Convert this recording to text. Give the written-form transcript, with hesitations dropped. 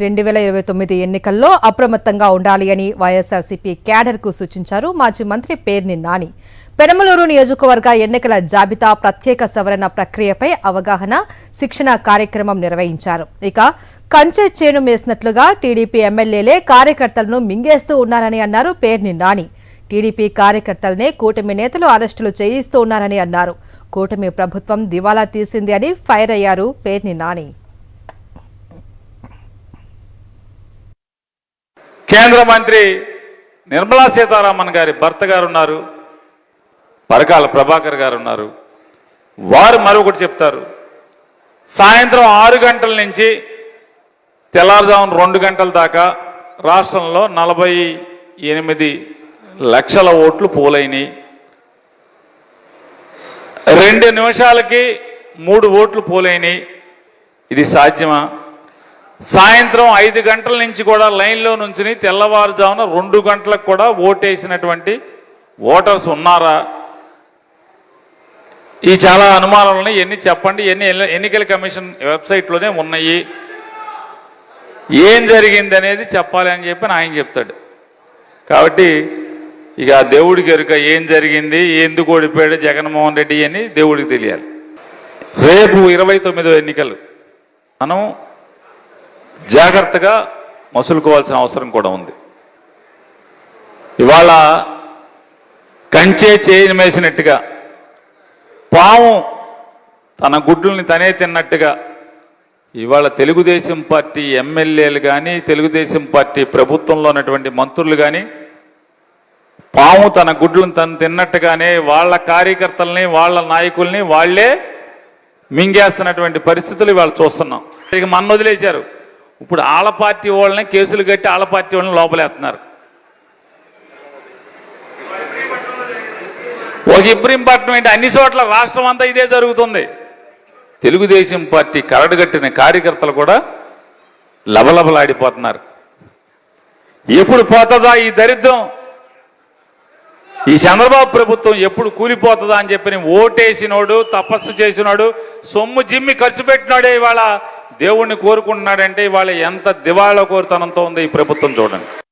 2029 ఎన్నికల్లో అప్రమత్తంగా ఉండాలి అని వైఎస్ఆర్సీపీ క్యాడర్కు సూచించారు మాజీ మంత్రి పేర్ని నాని. పెనమలూరు నియోజకవర్గ ఎన్నికల జాబితా ప్రత్యేక సవరణ ప్రక్రియపై అవగాహన శిక్షణ కార్యక్రమం నిర్వహించారు. ఇక కంచె చేను మేసినట్లుగా టీడీపీ ఎమ్మెల్యేలే కార్యకర్తలను మింగేస్తూ ఉన్నారని అన్నారు పేర్ని నాని. టీడీపీ కార్యకర్తలనే కూటమి నేతలు అరెస్టులు చేయిస్తూ ఉన్నారని అన్నారు. కూటమి ప్రభుత్వం దివాలా తీసింది అని ఫైర్ అయ్యారు పేర్ని నాని. కేంద్ర మంత్రి నిర్మలా సీతారామన్ గారి భర్త గారు ఉన్నారు, పరకాల ప్రభాకర్ గారు ఉన్నారు. వారు మరొకటి చెప్తారు. సాయంత్రం 6 గంటల నుంచి తెల్లారుజామున 2 గంటల దాకా రాష్ట్రంలో 48 లక్షల ఓట్లు పోలైనాయి. 2 నిమిషాలకి 3 ఓట్లు పోలైనాయి. ఇది సాధ్యమా? సాయంత్రం 5 గంటల నుంచి కూడా లైన్లో నుంచి తెల్లవారుజామున 2 గంటలకు కూడా ఓటేసినటువంటి ఓటర్స్ ఉన్నారా? ఈ చాలా అనుమానాలని ఎన్ని చెప్పండి, ఎన్నికల కమిషన్ వెబ్సైట్లోనే ఉన్నాయి. ఏం జరిగింది అనేది చెప్పాలి అని చెప్పి ఆయన చెప్తాడు. కాబట్టి ఇక దేవుడికి ఎరుక ఏం జరిగింది, ఎందుకు ఓడిపోయాడు జగన్మోహన్ రెడ్డి అని దేవుడికి తెలియాలి. రేపు 29వ ఎన్నికలు మనం జాగ్రత్తగా మసులుకోవాల్సిన అవసరం కూడా ఉంది. ఇవాళ కంచే చేయి మేసినట్టుగా, పాము తన గుడ్లని తనే తిన్నట్టుగా ఇవాళ తెలుగుదేశం పార్టీ ఎమ్మెల్యేలు కానీ, తెలుగుదేశం పార్టీ ప్రభుత్వంలో ఉన్నటువంటి మంత్రులు కానీ పాము తన గుడ్లను తను తిన్నట్టుగానే వాళ్ళ కార్యకర్తల్ని, వాళ్ళ నాయకుల్ని వాళ్లే మింగేస్తున్నటువంటి పరిస్థితులు ఇవాళ చూస్తున్నాం. ఇక మన వదిలేశారు. ఇప్పుడు ఆళ్ళ పార్టీ వాళ్ళని కేసులు కట్టి ఆళ్ళ పార్టీ వాళ్ళని లోపలేస్తున్నారు. ఒక ఇబ్రహీంపట్నం ఏంటి, అన్ని చోట్ల రాష్ట్రం అంతా ఇదే జరుగుతుంది. తెలుగుదేశం పార్టీ కరడుగట్టిన కార్యకర్తలు కూడా లబలబలాడిపోతున్నారు. ఎప్పుడు పోతుందా ఈ దరిద్రం, ఈ చంద్రబాబు ప్రభుత్వం ఎప్పుడు కూలిపోతుందా అని చెప్పి ఓటేసినోడు, తపస్సు చేసినోడు, సొమ్ము జిమ్మి ఖర్చు పెట్టినాడే ఇవాళ దేవుణ్ణి కోరుకుంటున్నాడంటే ఇవాళ ఎంత దివాళా కోరుతనంతో ఉంది ఈ ప్రభుత్వం చూడండి.